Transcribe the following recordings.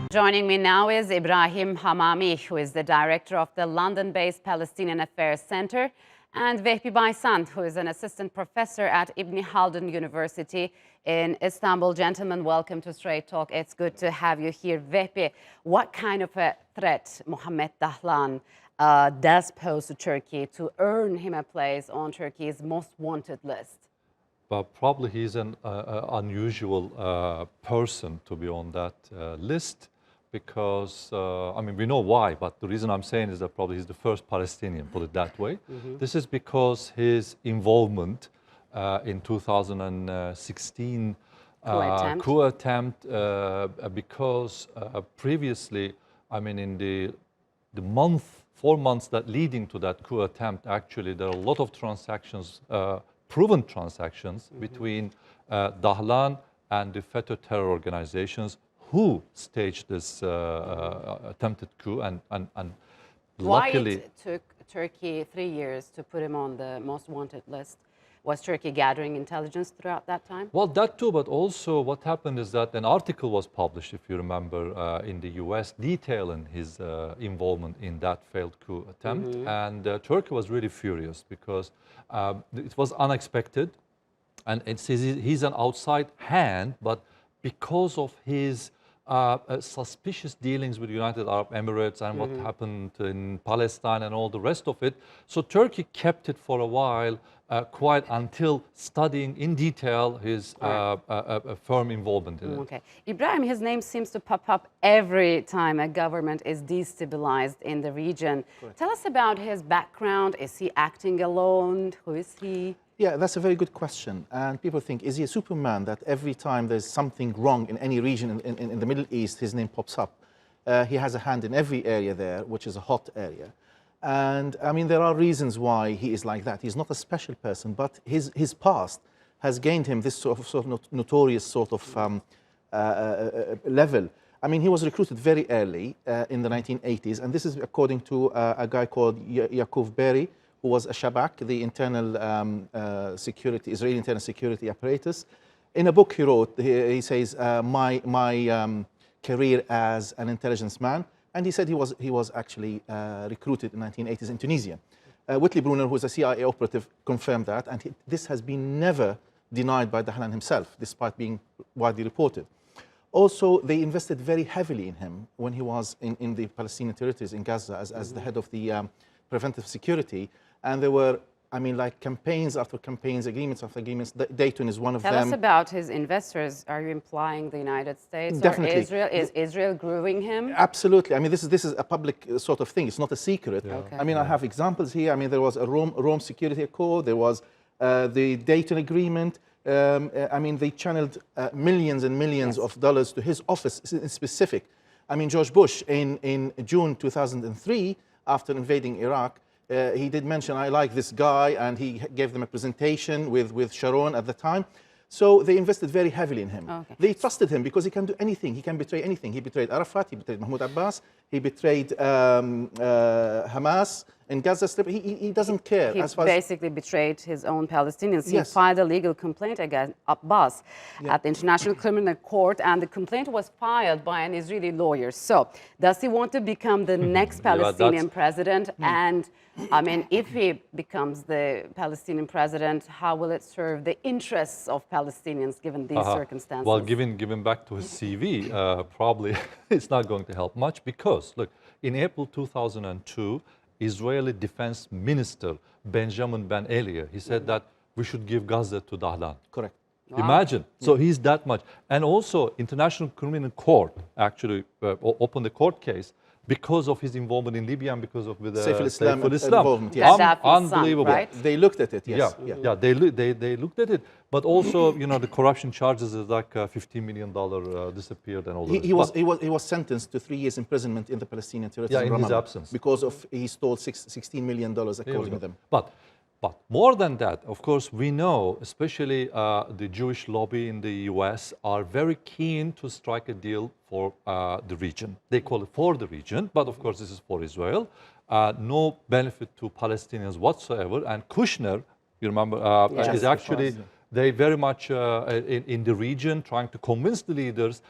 Joining me now is Ibrahim Hamami, who is the director of the London-based Palestinian Affairs Center, and Vehbi Baysan, who is an assistant professor at Ibn Haldun University in Istanbul. Gentlemen, welcome to Straight Talk. It's good to have you here. Vehbi, what kind of a threat Mohammed Dahlan does pose to Turkey to earn him a place on Turkey's most wanted list? But probably he's an unusual person to be on that list because, I mean, we know why, but the reason I'm saying is that probably he's the first Palestinian, put it that way. This is because his involvement in 2016 coup attempt, because previously, I mean, in the 4 months that leading to that coup attempt, actually, there are a lot of transactions, proven transactions between Dahlan and the FETÖ terror organizations who staged this attempted coup, and luckily... Why it took Turkey 3 years to put him on the most wanted list? Was Turkey gathering intelligence throughout that time? Well, that too, but also what happened is that an article was published, if you remember, in the US detailing his involvement in that failed coup attempt. And Turkey was really furious because it was unexpected. And he's an outside hand, but because of his suspicious dealings with the United Arab Emirates and what happened in Palestine and all the rest of it, so Turkey kept it for a while, quite until studying in detail his firm involvement in it. Okay. Ibrahim, his name seems to pop up every time a government is destabilized in the region. Correct. Tell us about his background. Is he acting alone? Who is he? Yeah, that's a very good question. And people think, is he a Superman that every time there's something wrong in any region in the Middle East, his name pops up? He has a hand in every area there, which is a hot area. And I mean, there are reasons why he is like that. He's not a special person, but his past has gained him this sort of notorious sort of level. I mean, he was recruited very early in the 1980s, and this is according to a guy called Yaakov Berry, who was a Shabak, the internal security, Israeli internal security apparatus. In a book he wrote, he says, my career as an intelligence man. And he said he was actually recruited in the 1980s in Tunisia. Whitley Brunner, who is a CIA operative, confirmed that. And this has been never denied by Dahlan himself, despite being widely reported. Also, they invested very heavily in him when he was in the Palestinian territories in Gaza as the head of the preventive security. And there were, I mean, like campaigns after campaigns, agreements after agreements. Dayton is one of them. Tell us about his investors. Are you implying the United States Definitely. or Israel? Is Israel grooming him? Absolutely. I mean, this is a public sort of thing. It's not a secret. Yeah. Okay. I mean, I have examples here. I mean, there was a Rome Security Accord. There was the Dayton Agreement. I mean, they channeled millions and millions of dollars to his office in specific. I mean, George Bush in June 2003, after invading Iraq, he did mention, I like this guy, and he gave them a presentation with Sharon at the time. So they invested very heavily in him. Okay. They trusted him because he can do anything. He can betray anything. He betrayed Arafat, he betrayed Mahmoud Abbas, he betrayed Hamas in Gaza Strip. He doesn't care. He basically betrayed his own Palestinians. He filed a legal complaint against Abbas at the International Criminal Court, and the complaint was filed by an Israeli lawyer. So does he want to become the next Palestinian president? And I mean, if he becomes the Palestinian president, how will it serve the interests of Palestinians given these circumstances? Well, given back to his CV, probably it's not going to help much because, look, in April 2002, Israeli Defense Minister Benjamin Ben-Eliyah, he said that we should give Gaza to Dahlan. Correct. Wow. Imagine. So he's that much. And also, International Criminal Court actually opened the court case because of his involvement in Libya and because of Saif al-Islam involvement. Yes. Unbelievable. Son, right? They looked at it, yes. Yeah, they looked at it. But also, you know, the corruption charges is like $15 million disappeared and all that. He was sentenced to 3 years imprisonment in the Palestinian territory in his absence. Because of he stole $16 million according to them. But more than that, of course, we know, especially the Jewish lobby in the US are very keen to strike a deal for the region. They call it for the region, but of course this is for Israel. No benefit to Palestinians whatsoever. And Kushner, you remember, is actually they very much in the region trying to convince the leaders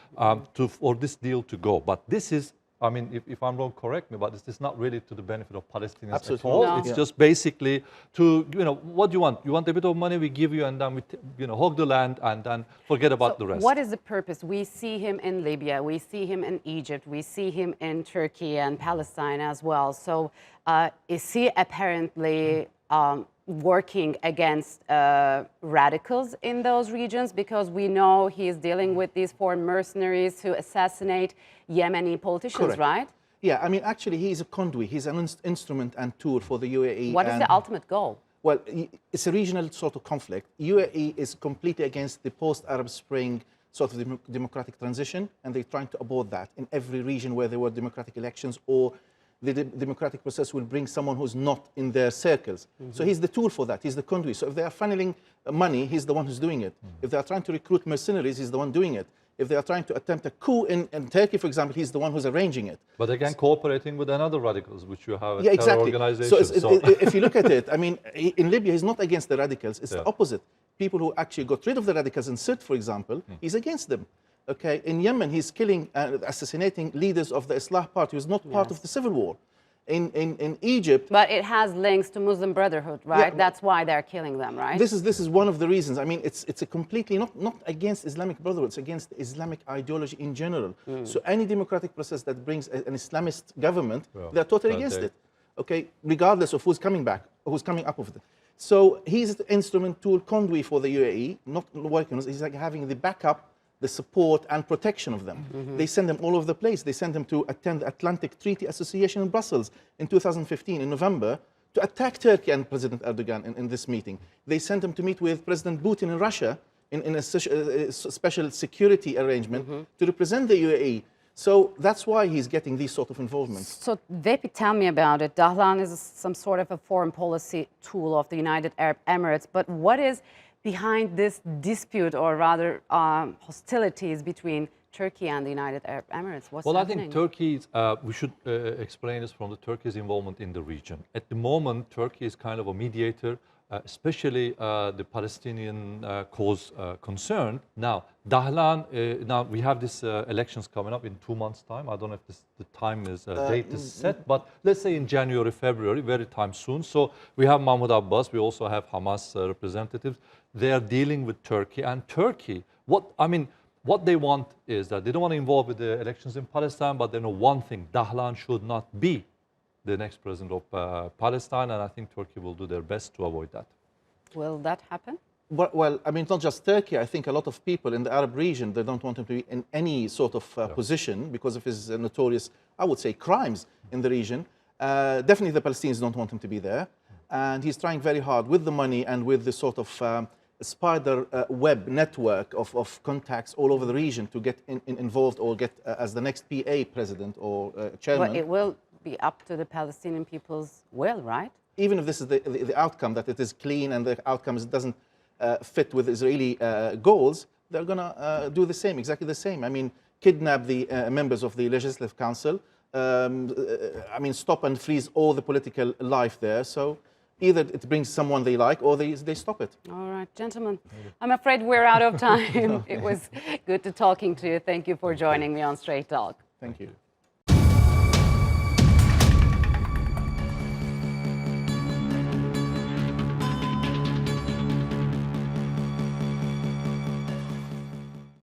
for this deal to go. But this is, I mean, if I'm wrong, correct me, but this is not really to the benefit of Palestinians Absolutely at all. No. It's just basically to, what do you want? You want a bit of money, we give you, and then we, hog the land, and then forget about the rest. What is the purpose? We see him in Libya, we see him in Egypt, we see him in Turkey and Palestine as well. So is he apparently working against radicals in those regions? Because we know he is dealing with these foreign mercenaries who assassinate Yemeni politicians, Correct. right? Yeah, I mean, actually, he's a conduit. He's an instrument and tool for the UAE. What is the ultimate goal? Well, it's a regional sort of conflict. UAE is completely against the post-Arab Spring sort of democratic transition, and they're trying to abort that in every region where there were democratic elections, or the democratic process will bring someone who's not in their circles. So he's the tool for that. He's the conduit. So if they are funneling money, he's the one who's doing it. If they are trying to recruit mercenaries, he's the one doing it. If they are trying to attempt a coup in Turkey, for example, he's the one who's arranging it. But again, cooperating with another radicals, which you have a Yeah, terror exactly. organization. So if you look at it, I mean, in Libya, he's not against the radicals. It's the opposite. People who actually got rid of the radicals in Sirte, for example, he's against them. Okay, in Yemen, he's killing and assassinating leaders of the Islah Party, who's not part of the civil war. In Egypt, But it has links to Muslim Brotherhood, right? Yeah, That's why they're killing them, right? this is one of the reasons. I mean, it's a completely not against Islamic Brotherhood. It's against Islamic ideology in general. So any democratic process that brings an Islamist government, they're totally against it. Okay, regardless of who's coming back, who's coming up with it. So he's the instrument, tool, conduit for the UAE, not working. He's like having the backup, the support and protection of them. They send them all over the place. They send them to attend the Atlantic Treaty Association in Brussels in 2015, in November, to attack Turkey and President Erdogan in this meeting. They sent them to meet with President Putin in Russia in a special security arrangement to represent the UAE. So that's why he's getting these sort of involvements. So, Vehbi, tell me about it. Dahlan is some sort of a foreign policy tool of the United Arab Emirates, but what is behind this dispute, or rather hostilities between Turkey and the United Arab Emirates? What's happening? I think Turkey's, we should explain this from the Turkey's involvement in the region. At the moment, Turkey is kind of a mediator, especially the Palestinian cause concerned. Now, Dahlan, now we have these elections coming up in 2 months' time. I don't know if the time is, date is set, but let's say in January, February, very time soon. So we have Mahmoud Abbas, we also have Hamas representatives. They are dealing with Turkey, and Turkey, what they want is that they don't want to involve with the elections in Palestine, but they know one thing: Dahlan should not be the next president of Palestine, and I think Turkey will do their best to avoid that. Will that happen? Well, I mean, it's not just Turkey. I think a lot of people in the Arab region, they don't want him to be in any sort of position because of his notorious, I would say, crimes in the region. Definitely the Palestinians don't want him to be there. And he's trying very hard with the money and with the sort of spider web network of contacts all over the region to get involved or get as the next PA president or chairman. But it will be up to the Palestinian people's will, right? Even if this is the outcome, that it is clean and the outcome doesn't fit with Israeli goals, they're going to do the same, exactly the same. I mean, kidnap the members of the Legislative Council, I mean, stop and freeze all the political life there. So either it brings someone they like or they stop it. All right, gentlemen, I'm afraid we're out of time. It was good to talking to you. Thank you for joining me on Straight Talk. Thank you.